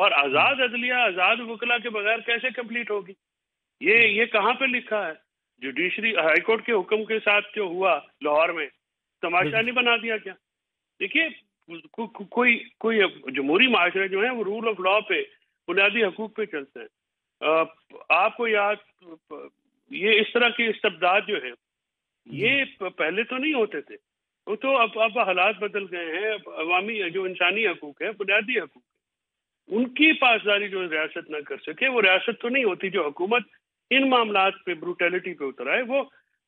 اور آزاد عدلیہ آزاد وکلا کے بغیر کیسے کمپلیٹ ہوگی؟ یہ کہاں پہ لکھا ہے؟ جوڈیشری ہائی کورٹ کے حکم کے ساتھ جو ہوا لاہور میں، تماشا نہیں بنا دیا کیا؟ دیکھیے کوئی جمہوری معاشرے جو ہیں وہ رول آف لا پہ، بنیادی حقوق پہ چلتے ہیں۔ آپ کو یاد، یہ اس طرح کی استبداد جو ہے یہ پہلے تو نہیں ہوتے تھے، وہ تو اب حالات بدل گئے ہیں۔ عوامی جو انسانی حقوق ہے، بنیادی حقوق ہے، ان کی پاسداری جو ریاست نہ کر سکے، وہ ریاست تو نہیں ہوتی۔ جو حکومت ان معاملات پہ بروٹیلٹی پہ اتر آئے، وہ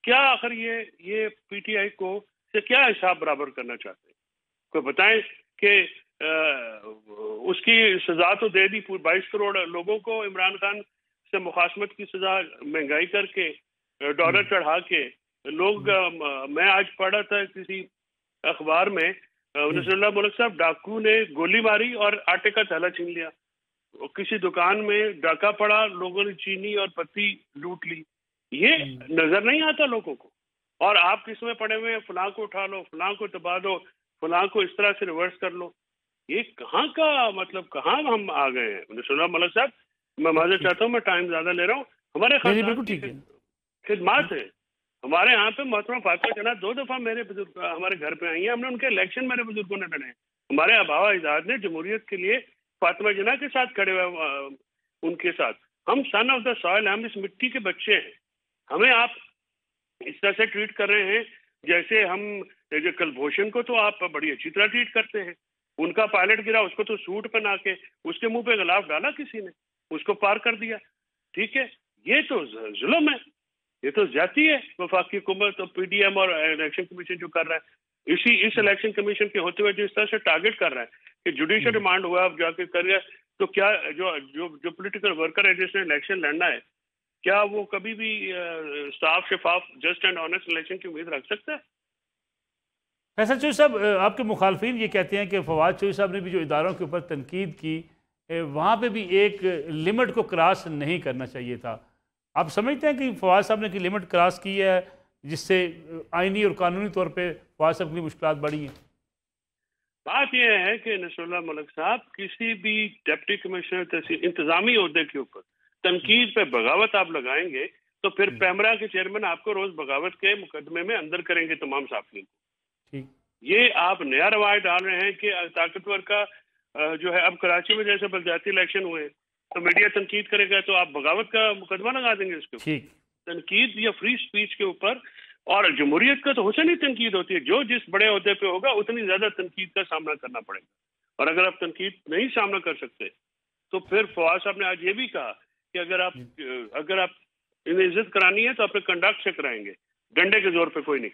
کیا آخر یہ پی ٹی آئی کو سے کیا حساب برابر کرنا چاہتے ہیں؟ کوئی بتائیں کہ اس کی سزا تو دے دی 22 کروڑ لوگوں کو، عمران خان سے مخاصمت کی سزا مہنگائی کر کے، ڈالر چڑھا کے لوگ۔ میں آج پڑھا تھا کسی اخبار میں، نصر اللہ ملک صاحب، ڈاکو نے گولی ماری اور آٹے کا تھیلا چھین لیا۔ کسی دکان میں ڈاکہ پڑا، لوگوں نے چینی اور پتی لوٹ لی۔ یہ نظر نہیں آتا لوگوں کو، اور آپ کس میں پڑے ہوئے ہیں؟ فلاں کو اٹھا لو، فلاں کو دبا دو، فلاں کو اس طرح سے ریورس کر لو۔ یہ کہاں کا مطلب، کہاں ہم آ گئے ہیں؟ نصر اللہ ملک صاحب، میں معذرت چاہتا ہوں، میں ٹائم زیادہ لے رہا ہوں۔ ہمارے خاندان کی خدمات ہیں۔ ہمارے یہاں پہ محترمہ فاطمہ جناح 2 دفعہ میرے بزرگ ہمارے گھر پہ آئی ہیں، ہم نے ان کے الیکشن میرے بزرگوں نے لڑے ہیں۔ ہمارے آبا و اجداد نے جمہوریت کے لیے فاطمہ جناح کے ساتھ کھڑے ہوئے، ان کے ساتھ۔ ہم سن آف دا سوائل، ہم اس مٹی کے بچے ہیں۔ ہمیں آپ اس طرح سے ٹریٹ کر رہے ہیں جیسے ہم کلبھوشن کو تو آپ بڑی اچھی طرح ٹریٹ کرتے ہیں۔ ان کا پائلٹ گرا، اس کو تو سوٹ پہنا کے اس کے منہ پہ غلاف ڈالا کسی نے، اس کو پار کر دیا۔ ٹھیک ہے، یہ تو ظلم ہے، یہ تو زیادتی ہے وفاقی حکومت اور پی ڈی ایم اور الیکشن کمیشن جو کر رہا ہے۔ اس الیکشن کمیشن کے ہوتے ہوئے جو اس طرح سے ٹارگٹ کر رہا ہے کہ جوڈیشل ریمانڈ ہوا، اب جا کے کر گیا، تو کیا جو پولیٹیکل ورکر ہے جس نے الیکشن لڑنا ہے، کیا وہ کبھی بھی صاف شفاف جسٹ اینڈ آنیسٹ الیکشن کی امید رکھ سکتا ہے؟ فیصل چوہدری صاحب، آپ کے مخالفین یہ کہتے ہیں کہ فواد چوہدری صاحب نے بھی جو اداروں کے اوپر تنقید کی، وہاں پہ بھی ایک لمٹ کو کراس نہیں کرنا چاہیے تھا۔ آپ سمجھتے ہیں کہ فواد صاحب نے کی لمٹ کراس کی ہے، جس سے آئینی اور قانونی طور پہ فواد صاحب کی مشکلات بڑھی ہیں؟ بات یہ ہے کہ نصر اللہ ملک صاحب، کسی بھی ڈپٹی کمشنر انتظامی عہدے کے اوپر تنقید پہ بغاوت آپ لگائیں گے تو پھر پیمرا کے چیئرمین آپ کو روز بغاوت کے مقدمے میں اندر کریں گے تمام صحافیوں کو۔ یہ آپ نیا رواج ڈال رہے ہیں کہ طاقتور کا جو ہے، اب کراچی میں جیسے بلدیاتی الیکشن ہوئے تو میڈیا تنقید کرے گا تو آپ بغاوت کا مقدمہ لگا دیں گے اس کے اوپر۔ تنقید یا فری سپیچ کے اوپر، اور جمہوریت کا تو حسن ہی تنقید ہوتی ہے، جو جس بڑے عہدے پہ ہوگا اتنی زیادہ تنقید کا سامنا کرنا پڑے گا، اور اگر آپ تنقید نہیں سامنا کر سکتے تو پھر فواد صاحب نے آج یہ بھی کہا کہ اگر آپ انہیں عزت کرانی ہے تو اپنے کنڈکٹ سے کرائیں گے، ڈنڈے کے زور پہ کوئی نہیں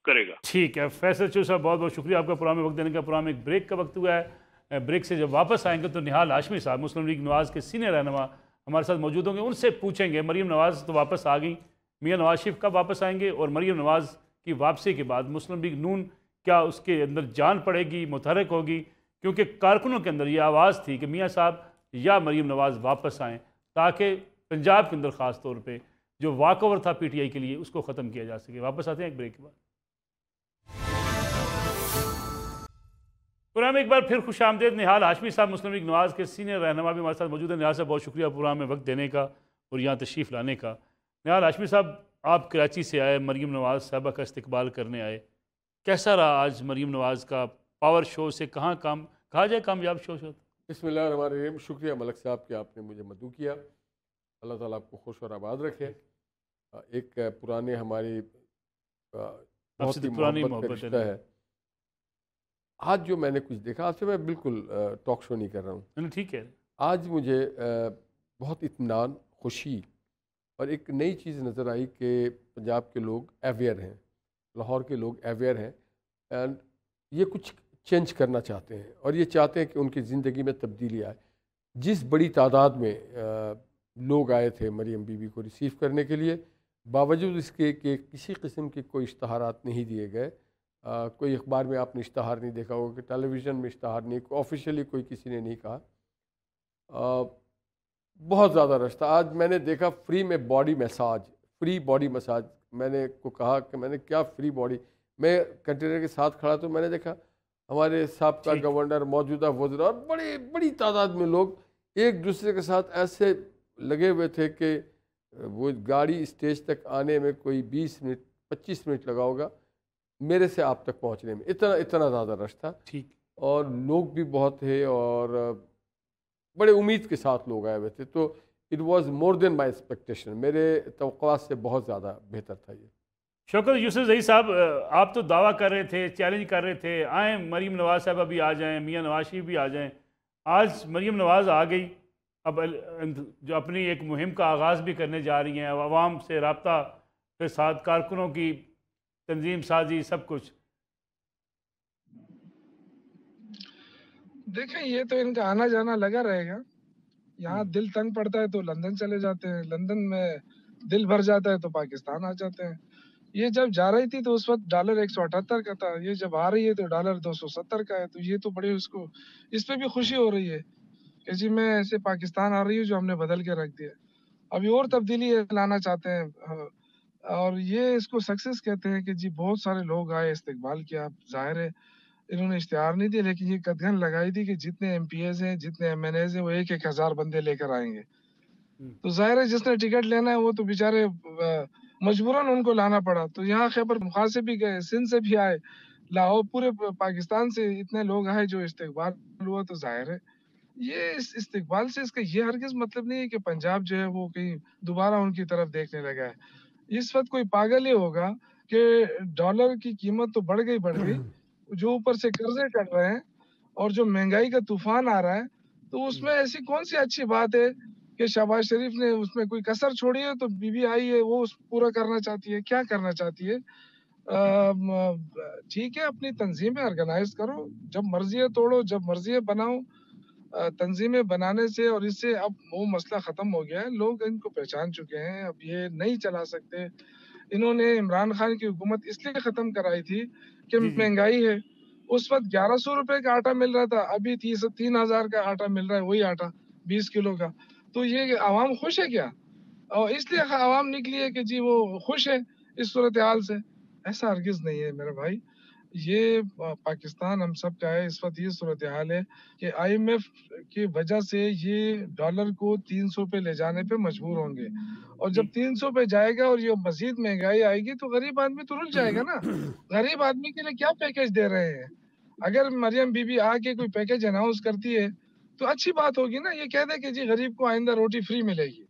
کرے گا۔ ٹھیک ہے فیصل چوہدری صاحب، بہت بہت شکریہ آپ کا پروگرام میں وقت دینے کا۔ پروگرام ایک بریک کا وقت ہوا ہے، بریک سے جب واپس آئیں گے تو نہال ہاشمی صاحب مسلم لیگ نواز کے سینئر رہنما ہمارے ساتھ موجود ہوں گے، ان سے پوچھیں گے مریم نواز تو واپس آ گئی، میاں نواز شریف کب واپس آئیں گے، اور مریم نواز کی واپسی کے بعد مسلم لیگ نون کیا اس کے اندر جان پڑے گی، متحرک ہوگی؟ کیونکہ کارکنوں کے اندر یہ آواز تھی کہ میاں صاحب یا مریم نواز واپس آئیں تاکہ پنجاب کے اندر خاص طور پہ جو واک اوور تھا پی ٹی آئی کے لیے اس کو ختم کیا جا سکے۔ واپس آتے ہیں ایک بریک کے بعد۔ پروگرام ایک بار پھر خوش آمدید۔ نہال ہاشمی صاحب مسلم لیگ نواز کے سینئر رہنما بھی ہمارے ساتھ موجود ہیں۔ نہال صاحب بہت شکریہ پروگرام میں وقت دینے کا اور یہاں تشریف لانے کا۔ نہال ہاشمی صاحب، آپ کراچی سے آئے، مریم نواز صاحبہ کا استقبال کرنے آئے، کیسا رہا آج مریم نواز کا پاور شو سے کہا جائے کامیاب شو ہوتا؟ بسم اللہ الرحمن الرحیم۔ شکریہ ملک صاحب کہ آپ نے مجھے مدعو کیا۔ اللہ تعالیٰ آپ کو خوش اور آباد رکھے۔ ایک پرانے ہماری بہت ہی محبت کا رشتہ ہے۔ آج جو میں نے کچھ دیکھا، آج سے میں بالکل ٹاک شو نہیں کر رہا ہوں، ٹھیک ہے، آج مجھے بہت اطمینان، خوشی اور ایک نئی چیز نظر آئی کہ پنجاب کے لوگ اویئر ہیں، لاہور کے لوگ اویئر ہیں، اینڈ یہ کچھ چینج کرنا چاہتے ہیں، اور یہ چاہتے ہیں کہ ان کی زندگی میں تبدیلی آئے۔ جس بڑی تعداد میں لوگ آئے تھے مریم بی بی کو ریسیو کرنے کے لیے، باوجود اس کے کہ کسی قسم کے کوئی اشتہارات نہیں دیے گئے، کوئی اخبار میں آپ نے اشتہار نہیں دیکھا ہوگا، کہ ٹیلی ویژن میں اشتہار نہیں، آفیشیلی کوئی کسی نے نہیں کہا، بہت زیادہ رش تھا۔ آج میں نے دیکھا فری میں body massage, free body massage, میں نے کو کہا کہ میں نے کیا فری باڈی، میں کنٹینر کے ساتھ کھڑا تو میں نے دیکھا ہمارے سابقہ گورنر، موجودہ وزراء اور بڑی تعداد میں لوگ ایک دوسرے کے ساتھ ایسے لگے ہوئے تھے کہ وہ گاڑی اسٹیج تک آنے میں کوئی 20 منٹ 25 منٹ لگا ہوگا میرے سے آپ تک پہنچنے میں، اتنا زیادہ رش تھا، ٹھیک، اور لوگ بھی بہت تھے اور بڑے امید کے ساتھ لوگ آئے ہوئے تھے، تو it was more than my expectation, میرے توقعات سے بہت زیادہ بہتر تھا یہ۔ شوکت یوسف زئی صاحب، آپ تو دعویٰ کر رہے تھے، چیلنج کر رہے تھے، آئیں مریم نواز صاحبہ بھی آ جائیں، میاں نواز شریف بھی آ جائیں، آج مریم نواز آ گئی، اب جو اپنی ایک مہم کا آغاز بھی کرنے جا رہی ہیں، عوام سے رابطہ کے ساتھ، کارکنوں کی تنظیم سازی، سب کچھ۔ دیکھیں یہ تو ان کا آنا جانا لگا رہے گا، یہاں دل تنگ پڑتا ہے تو لندن چلے جاتے ہیں، لندن میں دل بھر جاتا ہے تو پاکستان آ جاتے ہیں۔ یہ جب جا رہی تھی تو اس وقت ڈالر 178 کا تھا، یہ جب آ رہی ہے تو ڈالر 270 کا ہے، تو یہ تو بڑی اس پہ بھی خوشی ہو رہی ہے کہ جی میں ایسے پاکستان آ رہی ہوں جو ہم نے بدل کے رکھ دیا۔ ابھی اور تبدیلی لانا چاہتے ہیں، اور یہ اس کو سکسیس کہتے ہیں کہ جی بہت سارے لوگ آئے، استقبال کیا، ظاہر ہے انہوں نے اشتہار نہیں دیا لیکن یہ قدغن لگائی تھی کہ جتنے ایم پی ایز ہیں، جتنے ایم این ایز ہیں، وہ 1,000 بندے لے کر آئیں گے۔ تو ظاہر ہے جس نے ٹکٹ لینا ہے وہ تو بیچارے مجبوراً ان کو لانا پڑا، تو یہاں خیبر پختونخوا سے بھی گئے، سندھ سے بھی آئے، لاہور، پورے پاکستان سے اتنے لوگ آئے جو استقبال ہوا، تو ظاہر ہے یہ اس استقبال سے اس کا یہ ہرگز مطلب نہیں ہے کہ پنجاب جو ہے وہ کہیں دوبارہ ان کی طرف دیکھنے لگا ہے۔ اس وقت کوئی پاگل ہی ہوگا کہ ڈالر کی قیمت تو بڑھ گئی، جو اوپر سے قرضے چڑھ رہے ہیں اور جو مہنگائی کا طوفان آ رہا ہے، تو اس میں ایسی کون سی اچھی بات ہے کہ شہباز شریف نے اس میں کوئی کسر چھوڑی ہے تو بی بی آئی ہے وہ پورا کرنا چاہتی ہے، کیا کرنا چاہتی ہے؟ ٹھیک ہے، اپنی تنظیمیں آرگنائز کرو، جب مرضی ہے توڑو، جب مرضی ہے بناؤ، تنظیمیں بنانے سے اور اس سے اب وہ مسئلہ ختم ہو گیا ہے، لوگ ان کو پہچان چکے ہیں، اب یہ نہیں چلا سکتے۔ انہوں نے عمران خان کی حکومت اس لیے ختم کرائی تھی کہ جی جی، مہنگائی ہے، اس وقت 1100 روپے کا آٹا مل رہا تھا، ابھی 3,000 کا آٹا مل رہا ہے، وہی آٹا 20 کلو کا، تو یہ عوام خوش ہے کیا؟ اور اس لیے عوام نکلی ہے کہ جی وہ خوش ہے اس صورتحال سے، ایسا ہرگز نہیں ہے میرے بھائی۔ یہ پاکستان ہم سب کا ہے، اس وقت یہ صورتحال ہے کہ آئی ایم ایف کی وجہ سے یہ ڈالر کو 300 پہ لے جانے پہ مجبور ہوں گے، اور جب 300 پہ جائے گا اور یہ مزید مہنگائی آئے گی تو غریب آدمی تو رل جائے گا نا۔ غریب آدمی کے لیے کیا پیکج دے رہے ہیں؟ اگر مریم بی بی آ کے کوئی پیکج اناؤنس کرتی ہے تو اچھی بات ہوگی نا، یہ کہہ دے کہ جی غریب کو آئندہ روٹی فری ملے گی،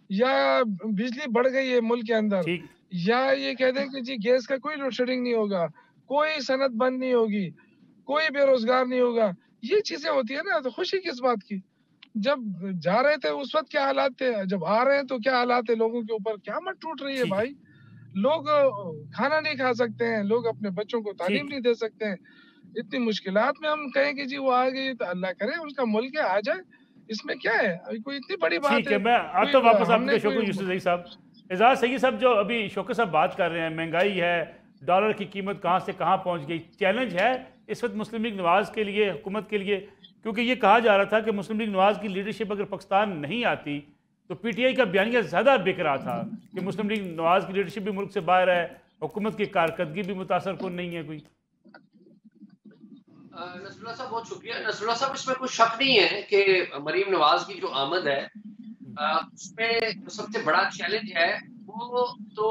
یا بجلی بڑھ گئی ہے ملک کے اندر، ٹھیک، یا یہ کہہ دیں کہ جی گیس کا کوئی لوڈ شیڈنگ نہیں ہوگا، کوئی صنعت بند نہیں ہوگی، کوئی بے روزگار نہیں ہوگا، یہ چیزیں ہوتی ہیں نا، تو خوشی کس بات کی؟ جب جا رہے تھے اس وقت کیا حالات تھے، جب آ رہے ہیں تو کیا حالات ہے لوگوں کے اوپر، کیا مت ٹوٹ رہی ہے ٹھیک ہے، بھائی؟ لوگ کھانا نہیں کھا سکتے ہیں، لوگ اپنے بچوں کو تعلیم ٹھیک، نہیں دے سکتے ہیں، اتنی مشکلات میں ہم کہیں کہ جی وہ آ گئی تو اللہ کرے اس کا ملک ہے، آ جائے، اس میں کیا ہے؟ ابھی کوئی اتنی بڑی بات ٹھیک ہے، ہے؟ میں کوئی آتا ہوں واپس ہم آپ نے کے کوئی شوکت یوسف زئی صاحب۔ اعزاز سید صاحب، جو ابھی شوکت صاحب بات کر رہے ہیں، مہنگائی ہے، ڈالر کی قیمت کہاں سے کہاں پہنچ گئی، چیلنج ہے اس وقت مسلم لیگ نواز کے لیے، حکومت کے لیے، کیونکہ یہ کہا جا رہا تھا کہ مسلم لیگ نواز کی لیڈرشپ اگر پاکستان نہیں آتی تو پی ٹی آئی کا بیانیہ زیادہ بک رہا تھا کہ مسلم لیگ نواز کی لیڈرشپ بھی ملک سے باہر ہے، حکومت کی کارکردگی بھی متاثر کن نہیں ہے کوئی۔ نصر اللہ صاحب بہت شکریہ۔ نصر اللہ صاحب، اس میں کوئی شک نہیں ہے کہ مریم نواز کی جو آمد ہے اس میں جو سب سے بڑا چیلنج ہے وہ تو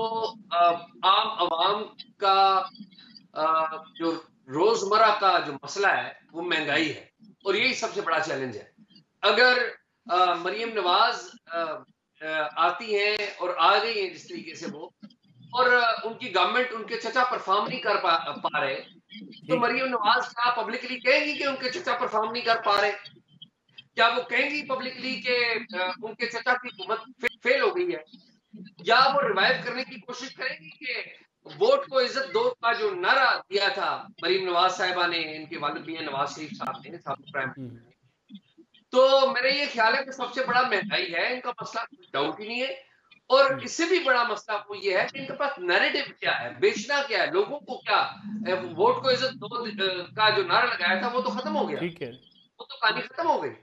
عام عوام کا جو روزمرہ کا جو مسئلہ ہے وہ مہنگائی ہے، اور یہی سب سے بڑا چیلنج ہے۔ اگر مریم نواز آتی ہیں اور آ گئی ہیں جس طریقے سے وہ، اور ان کی گورنمنٹ ان کے چچا پرفارم نہیں کر پا رہے، تو مریم نواز کیا پبلکلی کہیں گی کہ ان کے چچا پرفارم نہیں کر پا رہے؟ کیا وہ کہیں گی پبلکلی کہ ان کے چچا کی حکومت فیل ہو گئی ہے؟ یا وہ ریوائیو کرنے کی کوشش کریں گی کہ ووٹ کو عزت دو کا جو نعرہ دیا تھا مریم نواز صاحبہ نے، ان کے والد میاں نواز شریف صاحب نے، سابق پرائم منسٹر نے؟ تو میرا یہ خیال ہے کہ سب سے بڑا مہنگائی ہے، ان کا مسئلہ کوئی ڈاؤٹ ہی نہیں ہے، اور اس سے بھی بڑا مسئلہ وہ یہ ہے کہ ان کے پاس نیریٹو کیا ہے، بیچنا کیا ہے لوگوں کو، کیا ووٹ کو عزت دو کا جو نعرہ لگایا تھا وہ تو ختم ہو گیا، ٹھیک ہے، وہ تو کہانی ختم ہو گئی،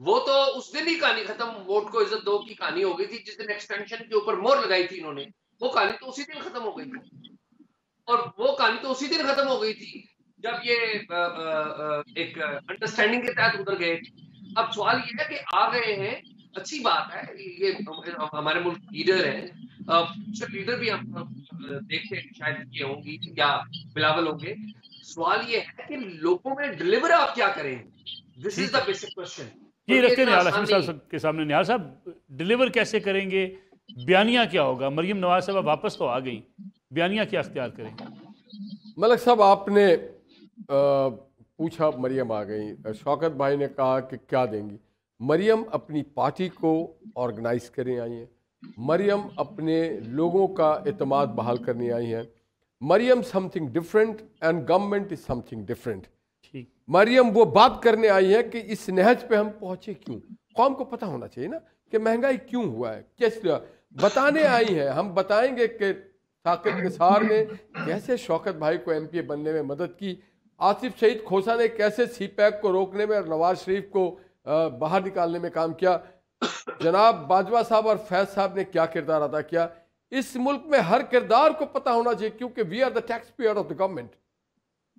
وہ تو اس دن ہی کہانی ختم، ووٹ کو عزت دو کی کہانی ہو گئی تھی جس دن ایکسٹینشن کے اوپر مہر لگائی تھی انہوں نے، وہ کہانی تو اسی دن ختم ہو گئی تھی، اور وہ کہانی تو اسی دن ختم ہو گئی تھی جب یہ ایک انڈرسٹینڈنگ کے تحت ادھر گئے، اب سوال یہ ہے کہ آ گئے ہیں، اچھی بات ہے، یہ ہمارے ملک لیڈر ہیں، لیڈر بھی ہم دیکھتے ہیں شاید یہ ہوں گی یا بلاول ہوں گے. سوال یہ ہے کہ لوگوں میں ڈلیور آپ کیا کریں گے؟ دس از دا بیسک کوشچن. یہ رکھتے نہال ہاشمی صاحب کے سامنے. نہال صاحب ڈلیور کیسے کریں گے؟ بیانیہ کیا ہوگا؟ مریم نواز صاحب واپس تو آ گئی، بیانیہ کیا اختیار کریں گے؟ ملک صاحب آپ نے پوچھا مریم آ گئی، شوکت بھائی نے کہا کہ کیا دیں گی. مریم اپنی پارٹی کو آرگنائز کرنے آئی ہیں، مریم اپنے لوگوں کا اعتماد بحال کرنے آئی ہیں. Maryam something different and government is something different. Maryam وہ بات کرنے آئی ہے کہ اس نہج پہ ہم پہنچے کیوں. قوم کو پتہ ہونا چاہیے نا کہ مہنگائی کیوں ہوا ہے، کس بتانے آئی ہیں. ہم بتائیں گے کہ ثاقب نثار نے کیسے شوکت بھائی کو ایم پی اے بننے میں مدد کی، آصف شہید کھوسا نے کیسے سی پیک کو روکنے میں اور نواز شریف کو باہر نکالنے میں کام کیا، جناب باجوہ صاحب اور فیض صاحب نے کیا کردار ادا کیا. اس ملک میں ہر کردار کو پتہ ہونا چاہیے کیونکہ we are the tax payer of the government.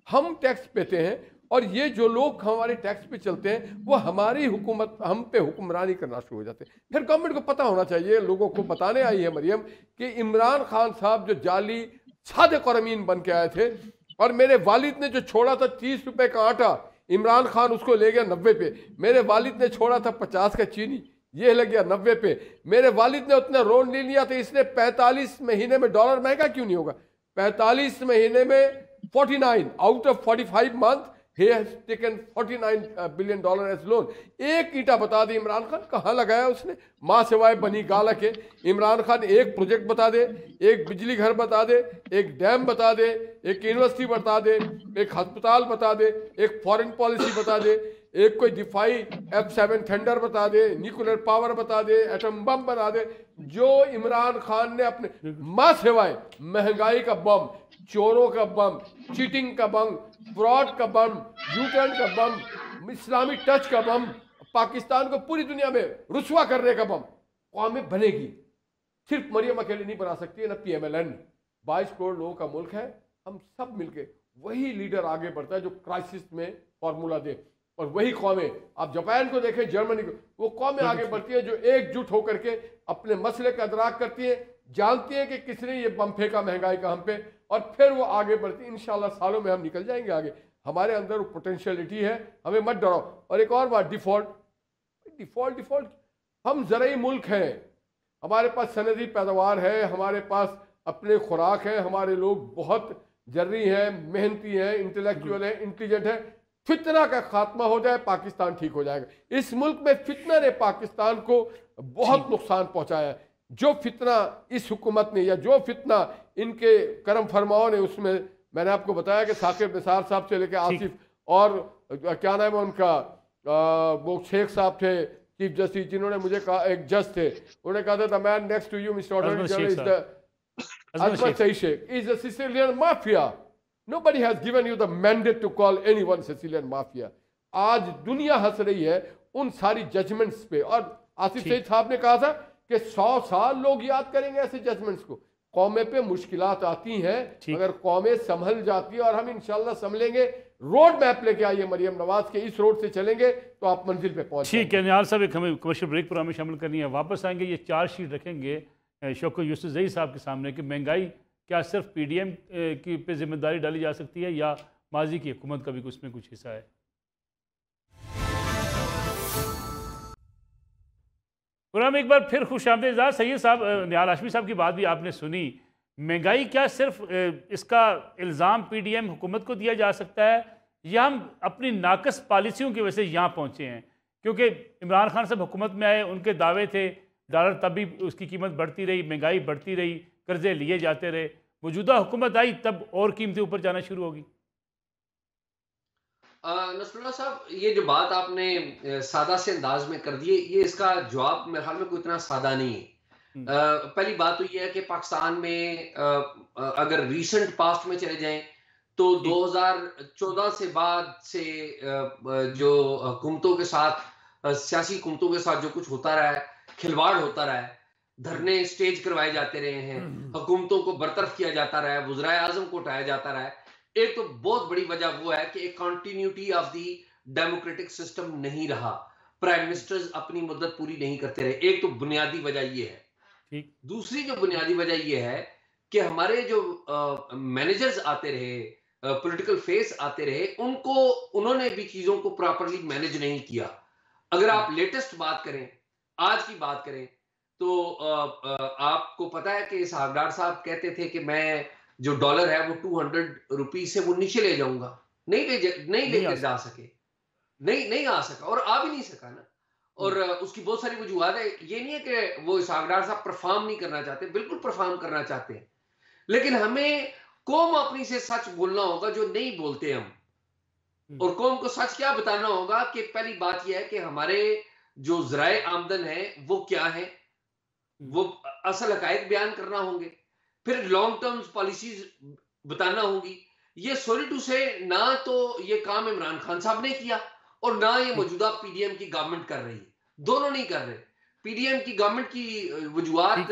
ہم ٹیکس پیتے ہیں اور یہ جو لوگ ہمارے ٹیکس پہ چلتے ہیں وہ ہماری حکومت ہم پہ حکمرانی کرنا شروع ہو جاتے ہیں. پھر گورنمنٹ کو پتہ ہونا چاہیے. لوگوں کو بتانے آئی ہے مریم کہ عمران خان صاحب جو جعلی صادق اور امین بن کے آئے تھے اور میرے والد نے جو چھوڑا تھا 30 روپے کا آٹا، عمران خان اس کو لے گیا 90 پہ. میرے والد نے چھوڑا تھا 50 کا چینی، یہ لگ گیا 90 پہ. میرے والد نے اتنا رون نہیں لیا تھا، اس نے 45 مہینے میں ڈالر مہنگا کیوں نہیں ہوگا؟ 45 مہینے میں 49 out of 45 month he has taken $49 billion as loan. ایک اینٹا بتا دے عمران خان کہاں لگایا اس نے ماں سوائے بنی گالا کے؟ عمران خان ایک پروجیکٹ بتا دے، ایک بجلی گھر بتا دے، ایک ڈیم بتا دے، ایک یونیورسٹی بتا دے، ایک ہسپتال بتا دے، ایک فارن پالیسی بتا دے، ایک کوئی دفاعی F7 تھنڈر بتا دے، نیوکلر پاور بتا دے، ایٹم بم بتا دے. جو عمران خان نے اپنے ماں سوائے مہنگائی کا بم، چوروں کا بم، چیٹنگ کا بم، فراڈ کا بم، یو ٹرن کا بم، اسلامی ٹچ کا بم، پاکستان کو پوری دنیا میں رسوا کرنے کا بم قوم بنے گی. صرف مریم اکیلے نہیں بنا سکتی ہے، نہ پی ایم ایل این. 22 کروڑ لوگوں کا ملک ہے، ہم سب مل کے وہی لیڈر آگے بڑھتا ہے جو کرائسس میں فارمولا دے. اور وہی قومیں، آپ جاپان کو دیکھیں، جرمنی کو، وہ قومیں آگے بڑھتی ہیں جو ایک جٹ ہو کر کے اپنے مسئلے کا ادراک کرتی ہیں، جانتی ہیں کہ کس نے یہ بم پھینکا مہنگائی کا ہم پہ، اور پھر وہ آگے بڑھتی ہیں. انشاءاللہ سالوں میں ہم نکل جائیں گے آگے. ہمارے اندر وہ پوٹینشیلٹی ہے، ہمیں مت ڈراؤ. اور ایک اور بات، ڈیفالٹ ہم زرعی ملک ہیں، ہمارے پاس صنعتی پیداوار ہے، ہمارے پاس اپنے خوراک ہے، ہمارے لوگ بہت جرری ہیں، محنتی ہیں، انٹلیکچوئل ہیں، انٹیلیجنٹ ہیں. فتنہ کا خاتمہ ہو جائے پاکستان ٹھیک ہو جائے گا. اس ملک میں فتنہ نے پاکستان کو بہت نقصان پہنچایا ہے. جو فتنہ اس حکومت نے یا جو فتنہ ان کے کرم فرماؤں نے، اس میں نے آپ کو بتایا کہ ثاقب نثار صاحب سے لے کے آصف اور کیا نام ہے ان کا، وہ شیخ صاحب تھے چیف جسٹس، جنہوں نے مجھے کہا، ایک جج تھے، انہوں نے کہا تھا the man next to you Mr. Attorney General Azmat Sheikh is a Sicilian mafia. Nobody has given you the mandate to call anyone Sicilian mafia. آج دنیا ہنس رہی ہے ان ساری ججمنٹس پہ. اور آصف سعید صاحب نے کہا تھا کہ 100 سال لوگ یاد کریں گے ایسے ججمنٹس کو. قومیں پہ مشکلات آتی ہیں، اگر قومیں سنبھل جاتی ہیں، اور ہم انشاءاللہ سنبھلیں گے. روڈ میپ لے کے آئیے مریم نواز کے، اس روڈ سے چلیں گے تو آپ منزل پہ پہنچ جائیں گے. ٹھیک ہے. نہال صاحب ایک ہمیں کمرشل بریک پر ہمیں شامل کرنی ہے، واپس آئیں گے. یہ چارج شیٹ رکھیں گے شوکت یوسف زئی صاحب کے سامنے کہ مہنگائی کیا صرف پی ڈی ایم کی پہ ذمہ داری ڈالی جا سکتی ہے یا ماضی کی حکومت کا بھی اس میں کچھ حصہ ہے. پروگرام ایک بار پھر خوش آمدید. سید صاحب، نہال ہاشمی صاحب کی بات بھی آپ نے سنی. مہنگائی کیا صرف اس کا الزام پی ڈی ایم حکومت کو دیا جا سکتا ہے یا ہم اپنی ناقص پالیسیوں کی وجہ سے یہاں پہنچے ہیں؟ کیونکہ عمران خان صاحب حکومت میں آئے، ان کے دعوے تھے، ڈالر تب بھی اس کی قیمت بڑھتی رہی، مہنگائی بڑھتی رہی، قرضے لیے جاتے رہے. موجودہ حکومت آئی تب اور قیمتیں اوپر جانا شروع ہوگی. نصر اللہ صاحب، یہ جو بات آپ نے سادہ سے انداز میں کر دی، یہ اس کا جواب میرے خیال میں کوئی اتنا سادہ نہیں ہے. پہلی بات تو یہ ہے کہ پاکستان میں اگر ریسنٹ پاسٹ میں چلے جائیں تو 2014 سے بعد سے جو حکومتوں کے ساتھ، سیاسی حکومتوں کے ساتھ جو کچھ ہوتا رہا ہے، کھلواڑ ہوتا رہا ہے، دھرنے سٹیج کروائے جاتے رہے ہیں، حکومتوں کو برطرف کیا جاتا رہا ہے، وزرائے اعظم کو اٹھایا جاتا رہا ہے. ایک تو بہت بڑی وجہ وہ ہے کہ ایک continuity of the democratic system نہیں رہا. پرائم منسٹرز اپنی مدت پوری نہیں کرتے رہے. ایک تو بنیادی وجہ یہ ہے. دوسری جو بنیادی وجہ یہ ہے کہ ہمارے جو مینیجرز آتے رہے، پولیٹیکل فیس آتے رہے، انہوں نے بھی چیزوں کو پراپرلی مینیج نہیں کیا. اگر آپ لیٹسٹ بات کریں، آج کی بات کریں، تو آپ کو پتا ہے کہ اسحاق ڈار صاحب کہتے تھے کہ میں جو ڈالر ہے وہ 200 روپیز سے وہ نیچے لے جاؤں گا. نہیں لے کے جا سکے، نہیں آ سکا، اور آ بھی نہیں سکا نا. اور اس کی بہت ساری وجوہات ہے. یہ نہیں ہے کہ وہ اسحاق ڈار صاحب پرفارم نہیں کرنا چاہتے، بالکل پرفارم کرنا چاہتے ہیں، لیکن ہمیں قوم اپنی سے سچ بولنا ہوگا جو نہیں بولتے ہم. اور قوم کو سچ کیا بتانا ہوگا کہ پہلی بات یہ ہے کہ ہمارے جو ذرائع آمدن ہیں وہ کیا ہیں، وہ اصل حقائق بیان کرنا ہوں گے. پھر لانگ ٹرم پالیسیز بتانا ہوں گی. یہ سوری ٹو سے نہ تو یہ کام عمران خان صاحب نے کیا اور نہ یہ موجودہ پی ڈی ایم کی گورنمنٹ کر رہی ہے. دونوں نہیں کر رہے. پی ڈی ایم کی گورنمنٹ کی وجوہات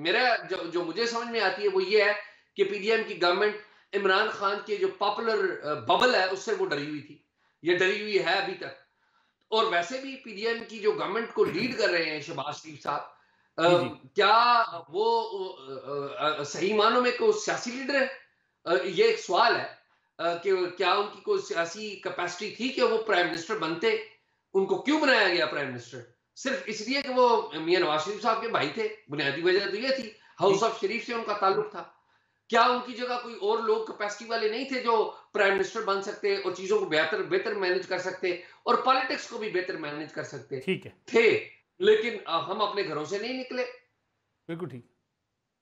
میرا جو مجھے سمجھ میں آتی ہے وہ یہ ہے کہ پی ڈی ایم کی گورنمنٹ عمران خان کے جو پاپولر ببل ہے اس سے وہ ڈری ہوئی تھی. یہ ڈری ہوئی ہے ابھی تک. اور ویسے بھی پی ڈی ایم کی جو گورنمنٹ کو لیڈ کر رہے ہیں شہباز شریف صاحب، کیا وہ صحیح معنوں میں کوئی سیاسی لیڈر ہے؟ یہ ایک سوال ہے کہ کیا ان کی کوئی سیاسی کیپیسٹی تھی کہ وہ پرائم منسٹر بنتے؟ ان کو کیوں بنایا گیا پرائم منسٹر؟ صرف اس لیے کہ وہ میاں نواز شریف صاحب کے بھائی تھے. بنیادی وجہ تو یہ تھی، ہاؤس آف شریف سے ان کا تعلق تھا. کیا ان کی جگہ کوئی اور لوگ کیپیسٹی والے نہیں تھے جو پرائم منسٹر بن سکتے اور چیزوں کو بہتر مینج کر سکتے اور پالیٹکس کو بھی بہتر مینج کر سکتے؟ تھے، لیکن ہم اپنے گھروں سے نہیں نکلے. بالکل ٹھیک.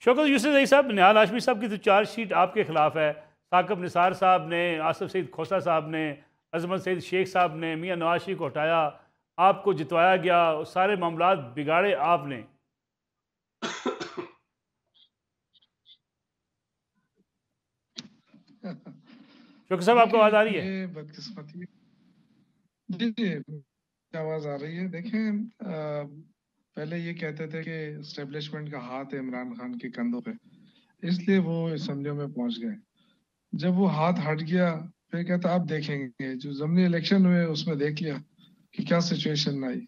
شوکت یوسف زئی صاحب، نہال ہاشمی صاحب کی تو چارج شیٹ آپ کے خلاف ہے. ثاقب نثار صاحب نے، آصف سعید کھوسہ صاحب نے، عظمت سعید شیخ صاحب نے، میاں نواز شریف کو ہٹایا، آپ کو جتوایا گیا، سارے معاملات بگاڑے آپ نے. شوکت صاحب آپ کو آواز آ رہی ہے؟ یہ بدقسمتی. جی آواز آ رہی ہے. دیکھیں، پہلے یہ کہتے تھے کہ اسٹیبلشمنٹ کا ہاتھ ہے عمران خان کے کندھوں پہ، اس لیے وہ اسمبلیوں میں پہنچ گئے. جب وہ ہاتھ ہٹ گیا پھر کہتا آپ دیکھیں گے. جو ضمنی الیکشن ہوئے اس میں دیکھ لیا کہ کیا سچویشن آئی.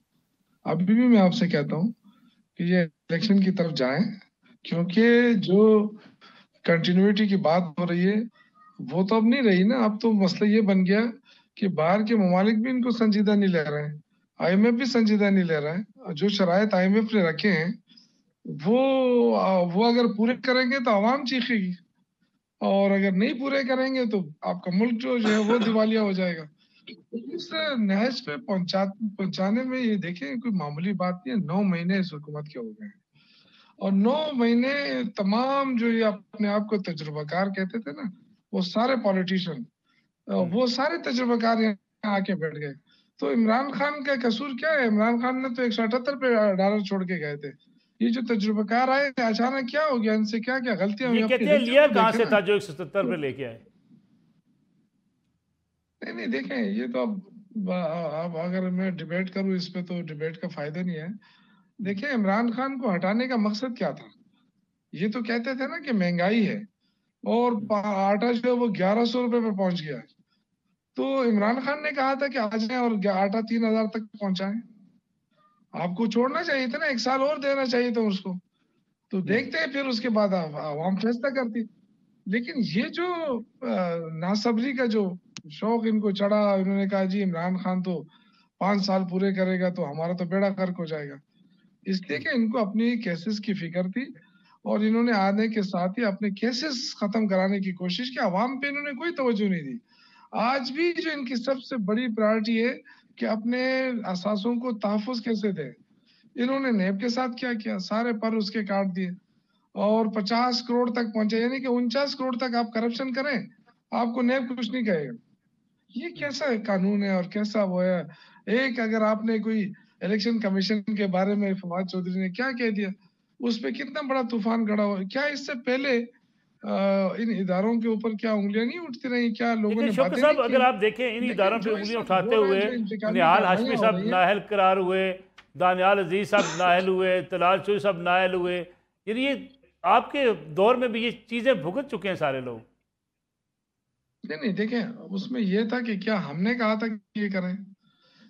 ابھی بھی میں آپ سے کہتا ہوں کہ یہ الیکشن کی طرف جائیں، کیونکہ جو کنٹینیوٹی کی بات ہو رہی ہے وہ تو اب نہیں رہی نا. اب تو مسئلہ یہ بن گیا کہ باہر کے ممالک بھی ان کو سنجیدہ نہیں لے رہے ہیں، آئی ایم ایف بھی سنجیدہ نہیں لے رہا ہے. جو شرائط آئی ایم ایف نے رکھے ہیں وہ اگر پورے کریں گے تو عوام چیخے گی، اور اگر نہیں پورے کریں گے تو آپ کا ملک جو ہے وہ دیوالیہ ہو جائے گا. اس نہج پہ پہنچانے میں یہ دیکھیں کوئی معمولی بات نہیں ہے. 9 مہینے اس حکومت کے ہو گئے ہیں، اور 9 مہینے تمام جو یہ اپنے آپ کو تجربہ کار کہتے تھے نا، وہ سارے پولیٹیشین، وہ سارے تجربہ کار یہاں آ کے بیٹھ گئے. تو عمران خان کا قصور کیا ہے؟ عمران خان نے تو 178 پہ ڈالر چھوڑ کے گئے تھے. یہ جو تجربہ کار آئے اچانک کیا ہو گیا؟ ان سے کیا غلطیاں ہوئی؟ یہ کہتے ہیں لیا کہاں سے تھا جو 177 پہ لے کے آئے؟ نہیں دیکھیں، یہ تو اب اگر میں ڈیبیٹ کروں اس پہ تو ڈیبیٹ کا فائدہ نہیں ہے. دیکھیں، عمران خان کو ہٹانے کا مقصد کیا تھا؟ یہ تو کہتے تھے نا کہ مہنگائی ہے اور آٹا جو ہے وہ 1100 روپے پہ پہنچ گیا. تو عمران خان نے کہا تھا کہ آ جائیں اور آٹا 3000 تک پہنچائیں. آپ کو چھوڑنا چاہیے تھا نا، 1 سال اور دینا چاہیے تھا اس کو. تو دیکھتے ہیں پھر اس کے بعد عوام فیصلہ کرتی. لیکن یہ جو ناصبری کا جو شوق ان کو چڑھا، انہوں نے کہا جی عمران خان تو 5 سال پورے کرے گا تو ہمارا تو بیڑا غرق ہو جائے گا. اس لیے کہ ان کو اپنی کیسز کی فکر تھی، اور انہوں نے آنے کے ساتھ ہی اپنے کیسز ختم کرانے کی کوشش کی. عوام پہ انہوں نے کوئی توجہ نہیں دی. آج بھی جو ان کی سب سے بڑی پرائرٹی ہے کہ اپنے اثاثوں کو تحفظ کیسے دیں. انہوں نے نیب کے ساتھ کیا کیا؟ سارے پر اس کے کاٹ دیے اور 50 کروڑ تک پہنچے. یعنی کہ 49 کروڑ تک آپ کرپشن کریں، آپ کو نیب کچھ نہیں کہے گا. یہ کیسا قانون ہے اور کیسا وہ ہے؟ ایک اگر آپ نے کوئی الیکشن کمیشن کے بارے میں فواد چودھری نے کیا کہہ دیا، اس پہ کتنا بڑا طوفان کھڑا ہوا. کیا اس سے پہلے ان اداروں کے اوپر کیا انگلیاں نہیں اٹھتی رہی؟ کیا لوگوں نے شوکت صاحب اگر آپ دیکھیں ان اداروں پہ انگلیاں اٹھاتے ہوئے نہال ہاشمی صاحب نااہل قرار ہوئے، دانیال عزیز صاحب نااہل ہوئے، طلال چوہدری صاحب نااہل ہوئے، یعنی یہ آپ کے دور میں بھی یہ چیزیں بھگت چکے ہیں سارے لوگ. نہیں دیکھیں، اس میں یہ تھا کہ کیا ہم نے کہا تھا کہ یہ کریں؟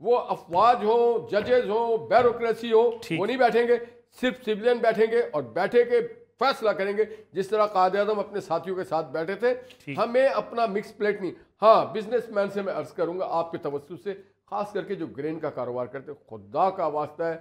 وہ افواج ہو، ججز ہو، بیوروکریسی ہو، ٹھیک۔ وہ نہیں بیٹھیں گے، صرف سویلین بیٹھیں گے اور بیٹھے کے فیصلہ کریں گے، جس طرح قائد اعظم اپنے ساتھیوں کے ساتھ بیٹھے تھے۔ ٹھیک۔ ہمیں اپنا مکس پلیٹ نہیں، ہاں بزنس مین سے میں عرض کروں گا آپ کے توسط سے، خاص کر کے جو گرین کا کاروبار کرتے ہیں، خدا کا واسطہ ہے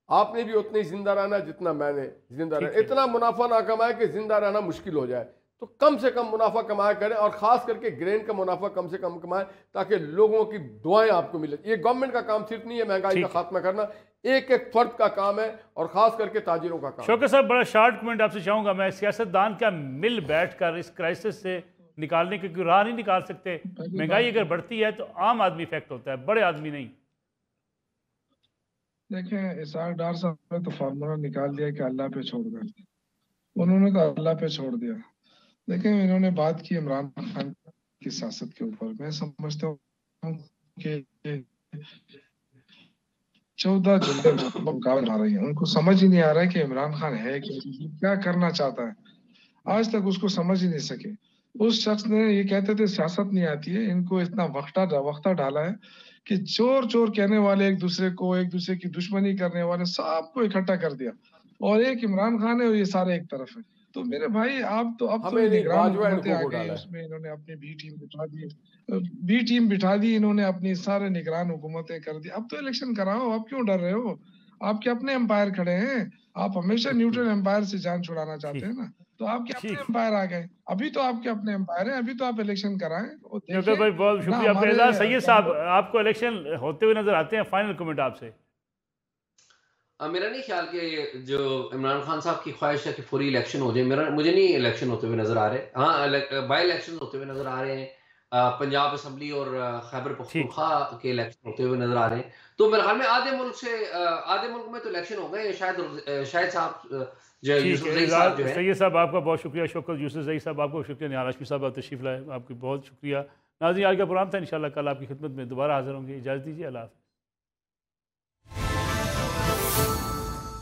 آپ نے بھی اتنا ہی زندہ رہنا ہے جتنا میں نے زندہ رہنا، اتنا منافع نہ کمائے کہ زندہ رہنا مشکل ہو جائے، تو کم سے کم منافع کمایا کریں، اور خاص کر کے گرین کا منافع کم سے کم کمائیں تاکہ لوگوں کی دعائیں آپ کو ملیں۔ یہ گورنمنٹ کا کام صرف نہیں ہے مہنگائی کا خاتمہ کرنا، ایک ایک فرد کا کام ہے، اور خاص کر کے تاجروں کا کام۔ شوکت صاحب بڑا شارٹ کمنٹ آپ سے چاہوں گا میں، سیاستدان کیا مل بیٹھ کر اس کرائسس سے نکالنے کی کوئی راہ نہیں نکال سکتے؟ مہنگائی اگر بڑھتی ہے تو عام آدمی افیکٹ ہوتا ہے، بڑے آدمی نہیں۔ دیکھیں اسحاق ڈار صاحب نے تو فارمولا نکال دیا کہ اللہ پہ چھوڑ دیں، انہوں نے تو اللہ پہ چھوڑ دیا۔ دیکھیں انہوں نے بات کی عمران خان کی سیاست کے اوپر، میں سمجھتا ہوں کہ 14 جنرل مقابلہ آ رہی ہیں، ان کو سمجھ ہی نہیں آ رہا ہے کہ عمران خان ہے کہ کیا کرنا چاہتا ہے، آج تک اس کو سمجھ ہی نہیں سکے۔ اس شخص نے یہ کہتے تھے سیاست نہیں آتی ہے، ان کو اتنا وقتہ ڈالا ہے کہ چور چور کہنے والے ایک دوسرے کی دشمنی کرنے والے سب کو اکٹھا کر دیا، اور ایک عمران خان ہے اور یہ سارے ایک طرف ہیں۔ تو میرے بھائی اب تو نگران حکومتیں آ گئی، اس میں انہوں نے اپنی بی ٹیم بٹھا دی، انہوں نے اپنی سارے نگران حکومتیں کر دی۔ اب تو الیکشن کراؤ، آپ کیوں ڈر رہے ہو؟ آپ کے اپنے امپائر کھڑے ہیں، آپ ہمیشہ نیوٹرل امپائر سے جان چھڑانا چاہتے ہیں نا، تو آپ کے اپنے امپائر آ گئے، ابھی تو آپ کے اپنے امپائر ہیں، ابھی تو آپ الیکشن کرائیں۔ بھائی بہت شکریہ آپ کا۔ اعزاز سید صاحب آپ کو الیکشن ہوتے ہوئے نظر آتے ہیں، فائنل کمنٹ آپ سے۔ میرا نہیں خیال کہ جو عمران خان صاحب کی خواہش ہے کہ فوری الیکشن ہو جائے، مجھے نہیں الیکشن ہوتے ہوئے نظر آ رہے۔ ہاں بائی الیکشن ہوتے ہوئے نظر آ رہے ہیں، پنجاب اسمبلی اور خیبر پختونخوا کے الیکشن ہوتے ہوئے نظر آ رہے ہیں، تو میرے خیال میں آدھے ملک میں تو الیکشن ہو گئے، شاید صاحب جو یوسف زئی صاحب جو ہے۔ سید صاحب آپ کا بہت شکریہ، شوکت یوسف زئی صاحب آپ کو شکریہ، نہال ہاشمی صاحب آپ تشریف لائے، آپ کی بہت شکریہ۔ ناظرین آج کا پروگرام تھا، انشاءاللہ کل آپ کی خدمت میں دوبارہ حاضر ہوں گے، اجازت دیجیے، اللہ حافظ۔